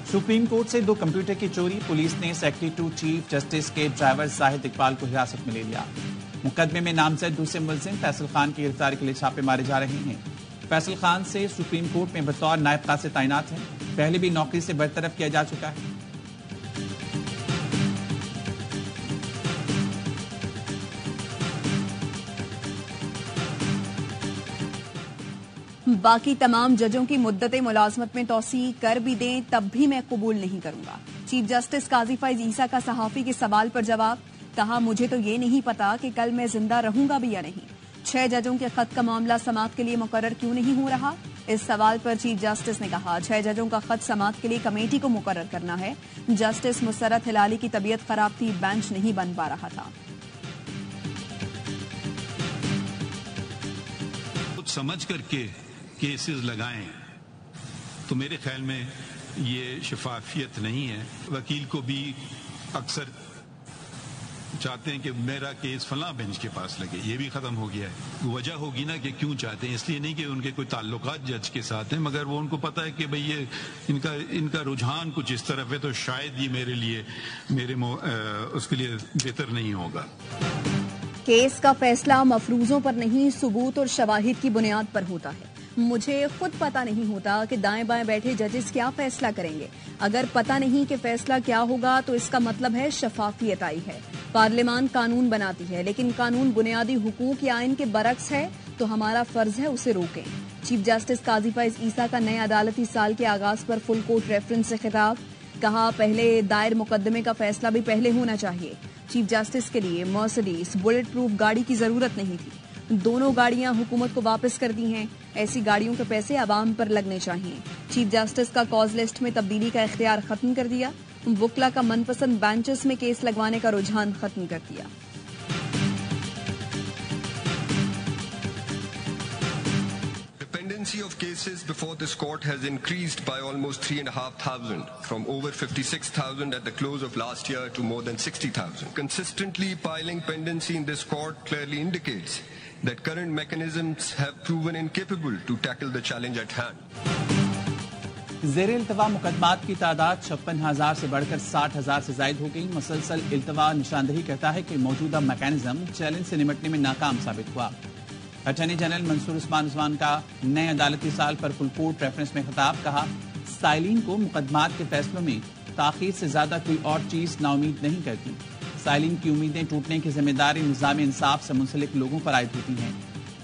Supreme court से 2 computer की चोरी, पुलिस ने सेक्रेटरी टू चीफ जस्टिस के ड्राइवर जाहिद इकबाल को हिरासत में ले लिया। मुकदमे में नामजद दूसरे मुलजिम फैसल खान की गिरफ्तारी के लिए छापे मारे जा रहे हैं। फैसल खान से सुप्रीम कोर्ट में बतौर नायब कासिद तैनात है, पहले भी नौकरी से बरतरफ किया जा चुका है। बाकी तमाम जजों की मुद्दते मुलाजमत में तौसी कर भी दें तब भी मैं कबूल नहीं करूंगा। चीफ जस्टिस काजी फैज ईसा का सहाफी के सवाल पर जवाब, कहा मुझे तो ये नहीं पता कि कल मैं जिंदा रहूंगा भी या नहीं। 6 जजों के खत का मामला समाअत के लिए मुकर्रर क्यों नहीं हो रहा? इस सवाल पर चीफ जस्टिस ने कहा 6 जजों का खत समाअत के लिए कमेटी को मुकर्रर करना है। जस्टिस मुसरत हिलाली की तबीयत खराब थी, बेंच नहीं बन पा रहा था। कुछ समझ करके केसेस लगाएं तो मेरे ख्याल में ये शफाफियत नहीं है। वकील को भी अक्सर चाहते हैं कि मेरा केस फलां बेंच के पास लगे, ये भी खत्म हो गया है। वजह होगी ना कि क्यों चाहते हैं, इसलिए नहीं कि उनके कोई ताल्लुकात जज के साथ हैं, मगर वो उनको पता है कि भाई ये इनका रुझान कुछ इस तरफ है, तो शायद ये मेरे लिए उसके लिए बेहतर नहीं होगा। केस का फैसला मफरूजों पर नहीं, सबूत और शवाहिद की बुनियाद पर होता है। मुझे खुद पता नहीं होता कि दाएं बाएं बैठे जजेस क्या फैसला करेंगे। अगर पता नहीं कि फैसला क्या होगा तो इसका मतलब है शफाफियत आई है। पार्लियामान कानून बनाती है, लेकिन कानून बुनियादी हुकूक या आइन के बरक्स है, तो हमारा फर्ज है उसे रोकें। चीफ जस्टिस काजी फैज ईसा का नए अदालती साल के आगाज पर फुल कोर्ट रेफरेंस से खिताब, कहा पहले दायर मुकदमे का फैसला भी पहले होना चाहिए। चीफ जस्टिस के लिए मर्सिडीज बुलेट प्रूफ गाड़ी की जरूरत नहीं थी। दोनों गाड़ियां हुकूमत को वापस कर दी हैं। ऐसी गाड़ियों के पैसे आवाम पर लगने चाहिए। चीफ जस्टिस का कॉज लिस्ट में तब्दीली का इख्तियार खत्म कर दिया। वुकला का मनपसंद बेंचेस में केस लगवाने का रुझान खत्म कर दिया। Dependency of cases before this court has increased by almost 3,500, from over 56,000 at the close of last year to more than 60,000. Consistently piling pendency in this court clearly indicates that current mechanisms have proven incapable to tackle the challenge at hand. ज़ेर इल्तवा मुकदमात की तादाद 56,000 से बढ़कर 60,000 से जायद हो गई। मुसलसल इल्तवा निशानदही कहता है कि मौजूदा मैकेनिज्म चैलेंज से निपटने में नाकाम साबित हुआ। अटॉर्नी जनरल मंसूर उस्मान का नए अदालती साल पर फुल कोर्ट रेफरेंस में खिताब, कहा साइलिन को मुकदमात के फैसलों में ताखीर से ज्यादा कोई और चीज नाउमीद नहीं करती। साइलिन की उम्मीदें टूटने की जिम्मेदारी निज़ाम इंसाफ से मुंसलिक लोगों पर आयद होती हैं।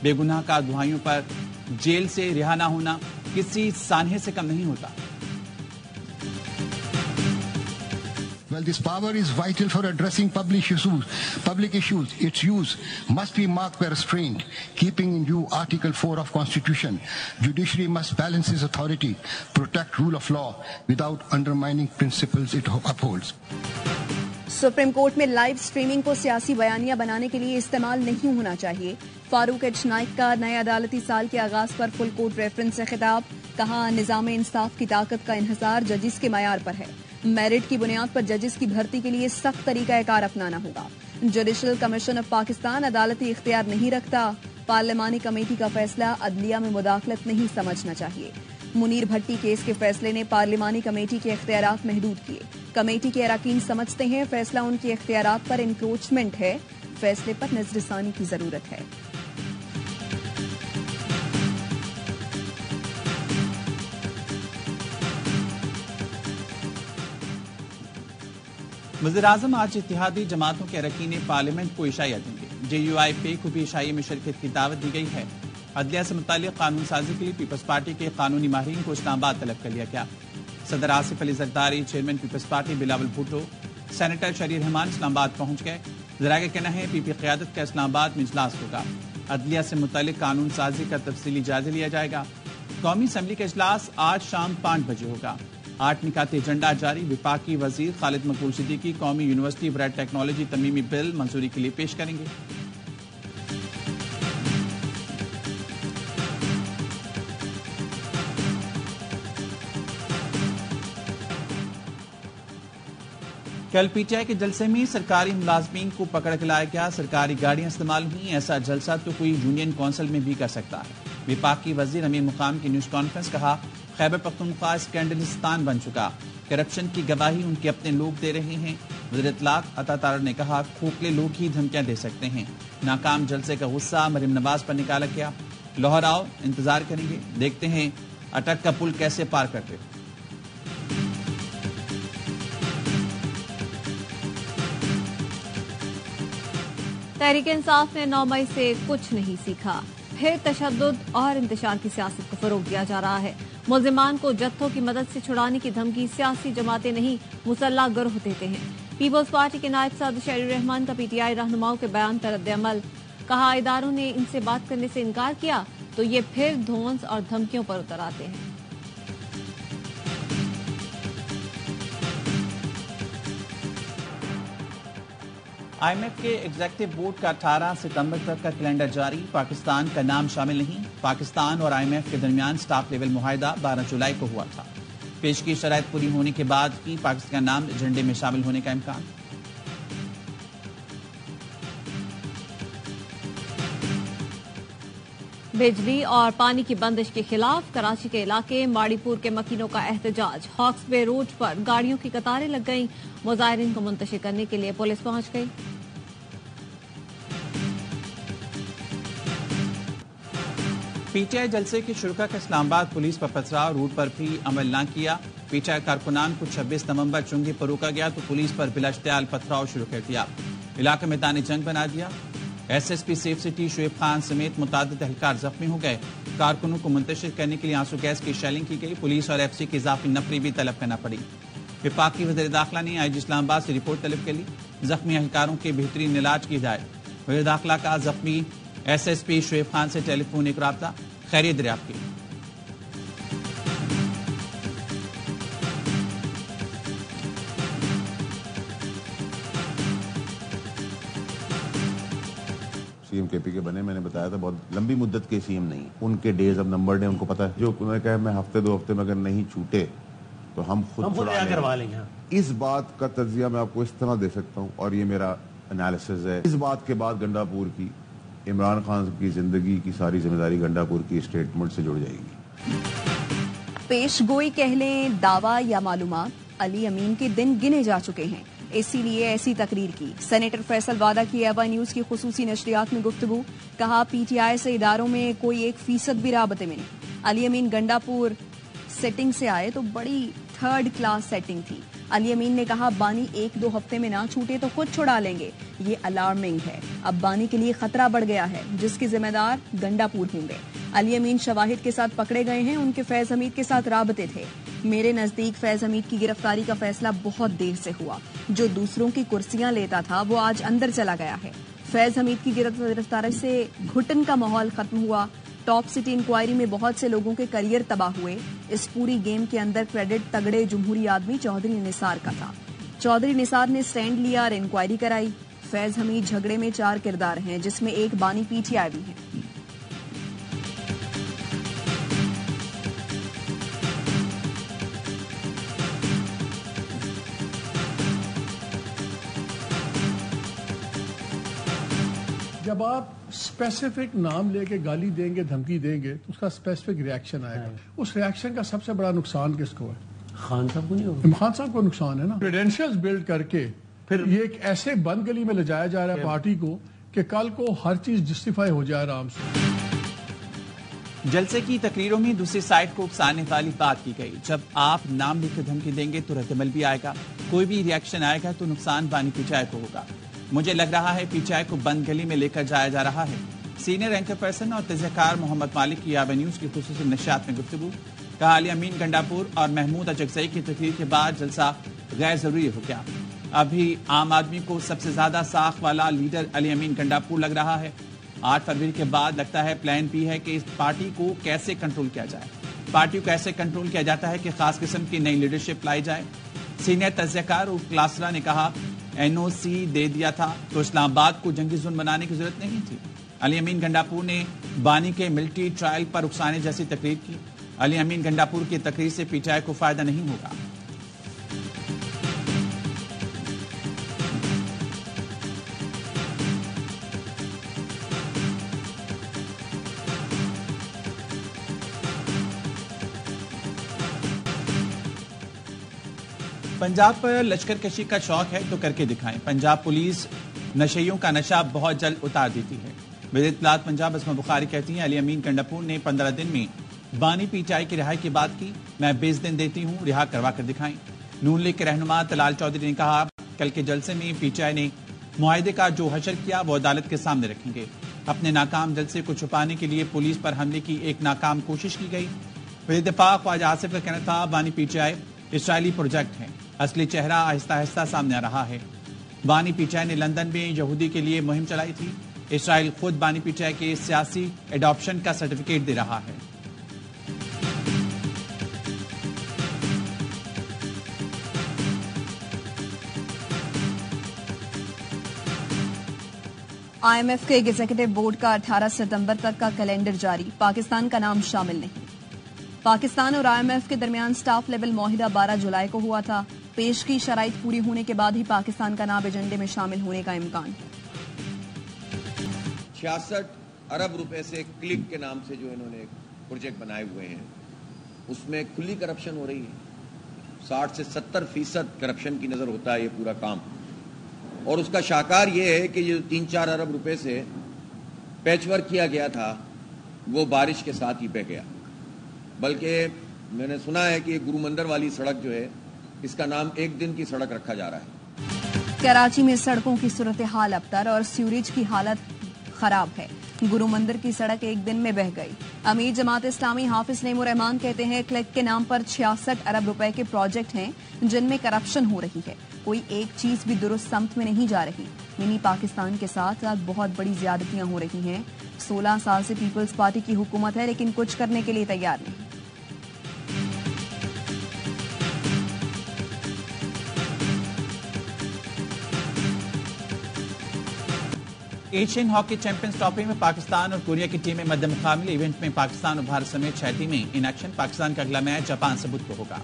बेगुनाह का दुहाइयों पर जेल से रिहा न होना किसी सानहे से कम नहीं होता। Well, this power is vital for addressing public issues. Its use must be marked by restraint, keeping in view Article 4 of Constitution. Judiciary must balance its authority, protect rule of law without undermining principles it upholds. Supreme court में live streaming को सियासी बयानिया बनाने के लिए इस्तेमाल नहीं होना चाहिए। फारूक एच नाइक का नए अदालती साल के आगाज पर फुल कोर्ट रेफरेंस से खिताब, कहा निजाम इंसाफ की ताकत का इन्हिसार जजिस के मयार पर है। मेरिट की बुनियाद पर जजिस की भर्ती के लिए सख्त तरीकाकार अपनाना होगा। जुडिशल कमीशन ऑफ पाकिस्तान अदालती इख्तियार नहीं रखता। पार्लिमानी कमेटी का फैसला अदलिया में मुदाखलत नहीं समझना चाहिए। मुनीर भट्टी केस के फैसले ने पार्लिमानी कमेटी के इख्तियारात महदूद किए। कमेटी के अरकान समझते हैं फैसला उनके इख्तियारात पर इंक्रोचमेंट है। फैसले पर नजरसानी की जरूरत है। वज़ीर-ए-आज़म आज इत्तेहादी जमातों के अरकान पार्लियामेंट को इशाया देंगे। JUIP को भी इशाये में शिरकत की दावत दी गई है। अदलिया से मुताल्लिक़ कानून साजी के लिए पीपल्स पार्टी के कानूनी माहिरीन को इस्लामाबाद तलब कर लिया गया। सदर Asif Ali Zardari, chairman Peoples Party Bilawal Bhutto, senator Sherry Rehman Islamabad पहुंच गए। ज़रा का कहना है पीपी क़यादत का इस्लामाबाद में इजलास होगा। अदलिया से मुताल्लिक़ कानून साजी का तफसीली जायजा लिया जाएगा। कौमी असम्बली का इजलास आज शाम 5 बजे होगा। 8 निकाते एजेंडा जारी। विफाकी वजीर खालिद मकबूल सिद्दीकी कौमी university of red technology तमीमी bill मंजूरी के लिए पेश करेंगे। कल PTI के जलसे में सरकारी मुलाजमीन को पकड़ के लाया गया। सरकारी गाड़ियां इस्तेमाल हुई। ऐसा जलसा तो कोई यूनियन काउंसिल में भी कर सकता है। विफाकी वजीर अमीर मुकाम की न्यूज कॉन्फ्रेंस, कहा خیبر پختونخوا اسکینڈلستان بن چکا، کرپشن کی گواہی ان کے اپنے لوگ دے رہے ہیں۔ وزیر اطلاق عطا تارڑ نے کہا کھوکھلے لوگ ہی دھمکیاں دے سکتے ہیں۔ ناکام جلسے کا غصہ مریم نواز پر نکالا گیا۔ لاہور آؤ، انتظار کریں گے، دیکھتے ہیں اٹک کا پل کیسے پار کرتے ہو۔ تحریک انصاف نے 9 مئی سے کچھ نہیں سیکھا، پھر تشدد اور انتشار کی سیاست کو فروغ دیا جا رہا ہے۔ ملزمان کو جتھوں کی مدد سے چھڑانے کی دھمکی سیاسی جماعتیں نہیں مسلح گروہ دیتے ہیں۔ پیپلز پارٹی کے نائب صدر شہری الرحمان کا پی ٹی آئی رہنماؤں کے بیان پر رد عمل، کہا اداروں نے ان سے بات کرنے سے انکار کیا تو یہ پھر دھونس اور دھمکیوں پر اتر آتے ہیں۔ آئی ایم ایف کے ایگزیکٹو بورڈ کا 18 ستمبر تک کا کیلنڈر جاری، پاکستان کا نام شامل نہیں۔ پاکستان اور آئی ایم ایف کے درمیان سٹاف لیول معاہدہ 12 جولائی کو ہوا تھا۔ پیش کی شرائط پوری ہونے کے بعد ہی پاکستان کا نام ایجنڈے میں شامل ہونے کا امکان۔ بجلی اور پانی کی بندش کے خلاف کراچی کے علاقے ماڑی پور کے مکینوں کا احتجاج، ہاکس بے روڈ پر گاڑیوں کی قطاریں لگ گئیں، مظاہرین کو منتشر کرنے کے لیے پولیس پہنچ گئی۔ پی ٹی آئی جلسے کے شرکا کا اسلام آباد پولیس پر پتھراؤ، روٹ پر بھی عمل نہ کیا۔ پی ٹی آئی کارکنان کو 26 نومبر چنگی پر روکا گیا تو پولیس پر بلا اشتعال پتھراؤ شروع کر دیا، علاقے میں میدان جنگ بنا دیا۔ S S P safe city Shoaib Khan سمیت متعدد اہلکار زخمی ہو گئے۔ کارکنوں کو منتشر کرنے کے لیے آنسو گیس کی شیلنگ کی گئی، پولیس اور ایف سی کی اضافی نفری بھی طلب کرنا پڑی۔ وفاقی وزیر داخلہ نے آئی جی اسلام آباد سے رپورٹ طلب کر لی، زخمی اہلکاروں کے بہترین علاج کی ہدایت۔ وزیر داخلہ کا زخمی ایس ایس پی شعیب خان سے ٹیلی فونک رابطہ، خیریت دریافت کی۔ سی ایم کے پی کے بنے، میں نے بتایا تھا بہت لمبی مدت کے سی ایم نہیں، ان کے ڈیز اب نمبرڈ ہیں، ان کو پتا ہے۔ جو انہوں نے کہا میں ہفتے 2 ہفتے میں اگر نہیں چھوٹے تو ہم خود کروا لیں گے۔ اس بات کا تجزیہ میں آپ کو اس طرح دے سکتا ہوں، اور یہ میرا انالیسز ہے۔ اس بات کے بعد گنڈا پور کی عمران خان کی زندگی کی ساری ذمہ داری گنڈا پور کی اسٹیٹمنٹ سے جڑ جائے گی۔ پیش گوئی کہہ لیں، دعویٰ یا معلومات، علی امین کے دن گنے جا چکے ہیں، اسی لیے ایسی تقریر کی۔ سینیٹر فیصل وادہ کی ایوا نیوز کی خصوصی نشریات میں گفتگو، کہا پی ٹی آئی سے اداروں میں کوئی 1% بھی رابطے میں نہیں۔ علی امین گنڈا پور سیٹنگ سے آئے تو بڑی 3rd کلاس سیٹنگ تھی۔ علی امین نے کہا بانی 1-2 ہفتے میں نہ چھوٹے تو خود چھڑا لیں گے، یہ الارمنگ ہے۔ اب بانی کے لیے خطرہ بڑھ گیا ہے، جس کے ذمہ دار گنڈا پور ہوں گے۔ علی امین شواہد کے ساتھ پکڑے گئے ہیں، ان کے فیض حمید کے ساتھ رابطے تھے۔ میرے نزدیک فیض حمید کی گرفتاری کا فیصلہ بہت دیر سے ہوا، جو دوسروں کی کرسیاں لیتا تھا وہ آج اندر چلا گیا ہے۔ فیض حمید کی گرفتاری سے گھٹن کا ماحول ختم ہوا۔ ٹاپ سٹی انکوائری میں بہت سے لوگوں کے کریئر تباہ ہوئے۔ اس پوری گیم کے اندر کریڈٹ تگڑے جمہوری آدمی چودھری نثار کا تھا۔ چودھری نثار نے سٹینڈ لیا اور انکوائری کرائی۔ فیض حمید جھگڑے میں 4 کردار ہیں، جس میں ایک بانی پی ٹی آئی بھی ہے۔ جب آپ اسپیسیفک نام لے کے گالی دیں گے، دھمکی دیں گے تو اس کا اسپیسیفک ریئیکشن آئے گا۔ اس ریئیکشن کا سب سے بڑا نقصان کس کو ہے؟ خان صاحب کو نہیں ہوگا، خان صاحب کو نقصان ہے نا۔ کریڈینشیلز بلڈ کر کے پھر یہ ایک ایسے بند گلی میں لے جایا جا رہا ہے پارٹی کو کہ کل کو ہر چیز جسٹیفائی ہو جائے آرام سے۔ جلسے کی تقریروں میں دوسری سائڈ کو اکسانے والی بات کی گئی، جب آپ نام لکھ کے دھمکی دیں گے تو رد عمل بھی آئے گا، کوئی بھی ریئیکشن آئے گا تو نقصان بانی پی ٹی آئی کو ہوگا۔ مجھے لگ رہا ہے پی ٹی آئی کو بند گلی میں لے کر جایا جا رہا ہے۔ سینئر اینکر پرسن اور تجزیہ کار محمد مالک کی ایوا نیوز کی خصوصی نشریات میں گفتگو، کہا علی امین گنڈاپور اور محمود اچکزئی کی تقریر کے بعد جلسہ غیر ضروری ہو گیا۔ ابھی عام آدمی کو سب سے زیادہ ساخ والا لیڈر علی امین گنڈاپور لگ رہا ہے۔ 8 فروری کے بعد لگتا ہے پلان بی ہے کہ اس پارٹی کو کیسے کنٹرول کیا جائے۔ پارٹی کو ایسے کنٹرول کیا جاتا ہے کہ خاص قسم کی نئی لیڈرشپ لائی جائے۔ سینئر تجزیہ کار اور کلاسرا نے کہا این او سی دے دیا تھا تو اسلام آباد کو جنگی ظلم بنانے کی ضرورت نہیں تھی۔ علی امین گنڈاپور نے بانی کے ملٹری ٹرائل پر اکسانے جیسی تقریر کی۔ علی امین گنڈاپور کی تقریر سے پی ٹی آئی کو فائدہ نہیں ہوگا۔ पंजाब पर लश्कर कशी का शौक है तो करके दिखाएं। पंजाब पुलिस नशेइयों का नशा बहुत जल्द उतार देती है। वज़ीर इत्तलात पंजाब अस्मा बुखारी कहती हैं, अली अमीन कंडापुर ने 15 दिन में बानी पीटीआई की रिहाई की बात की। मैं 20 दिन देती हूँ, रिहा करवा कर दिखाएं। नून लीग के रहनुमा तलाल चौधरी ने कहा, कल के जलसे में पीटीआई ने मुआहिदे का जो हशर किया वो अदालत के सामने रखेंगे। अपने नाकाम जलसे को छुपाने के लिए पुलिस पर हमले की एक नाकाम कोशिश की गई। वज़ीर दिफा ख्वाजा आसिफ का कहना था, बानी पीटीआई इसराइली प्रोजेक्ट है, असली चेहरा आहिस्ता आहिस्ता सामने आ रहा है। बानी पीटीआई ने लंदन में यहूदी के लिए मुहिम चलाई थी। इसराइल खुद बानी पीटीआई के सियासी एडॉप्शन का सर्टिफिकेट दे रहा है। IMF के एग्जीक्यूटिव बोर्ड का 18 सितंबर तक का कैलेंडर जारी, पाकिस्तान का नाम शामिल नहीं। पाकिस्तान और IMF के दरमियान स्टाफ लेवल मुआहिदा 12 जुलाई को हुआ था। पेश की शराइत पूरी होने के बाद ही पाकिस्तान का नाम एजेंडे में शामिल होने का इम्कान। 66 अरब रुपए से क्लिक के नाम से जो इन्होंने प्रोजेक्ट बनाए हुए हैं, उसमें खुली करप्शन हो रही है। 60 से 70% करप्शन की नजर होता है ये पूरा काम। और उसका शाकार ये है कि जो 3-4 अरब रुपए से पैचवर्क किया गया था वो बारिश के साथ ही बह गया। बल्कि मैंने सुना है कि गुरु मंदिर वाली सड़क जो है, इसका नाम एक दिन की सड़क रखा जा रहा है। कराची में सड़कों की सूरत हाल अबतर और सीवरेज की हालत खराब है। गुरु मंदिर की सड़क एक दिन में बह गई। अमीर जमात इस्लामी हाफिज नईमुर रहमान कहते हैं, क्लिक के नाम पर 66 अरब रुपए के प्रोजेक्ट हैं जिनमें करप्शन हो रही है। कोई एक चीज भी दुरुस्त समत में नहीं जा रही। मिनी पाकिस्तान के साथ बहुत बड़ी ज्यादतियां हो रही हैं। 16 साल से पीपल्स पार्टी की हुकूमत है, लेकिन कुछ करने के लिए तैयार नहीं। एशियन हॉकी चैंपियंस ट्रॉफी में पाकिस्तान और कोरिया की टीमें मध्य मुकाबले। इवेंट में पाकिस्तान और भारत समेत 6 टीमें इन एक्शन। पाकिस्तान का अगला मैच जापान से बुध को होगा।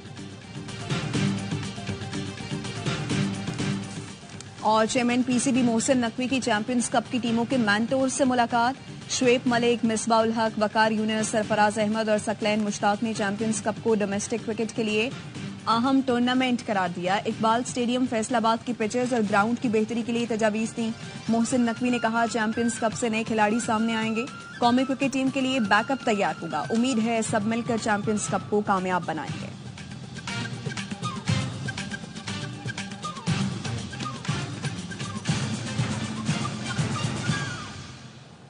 और चेयरमैन PCB मोहसिन नकवी की चैंपियंस कप की टीमों के मेंटोर से मुलाकात। शुएब मलिक, मिसबाउल हक, वकार यूनिस, सरफराज अहमद और सकलैन मुश्ताक ने चैंपियंस कप को डोमेस्टिक क्रिकेट के लिए अहम टूर्नामेंट करार दिया। इकबाल स्टेडियम फैसलाबाद की पिचेस और ग्राउंड की बेहतरी के लिए तजावीज दी। मोहसिन नकवी ने कहा, चैंपियंस कप से नए खिलाड़ी सामने आएंगे। कौमी क्रिकेट टीम के लिए बैकअप तैयार होगा। उम्मीद है सब मिलकर चैंपियंस कप को कामयाब बनाएंगे।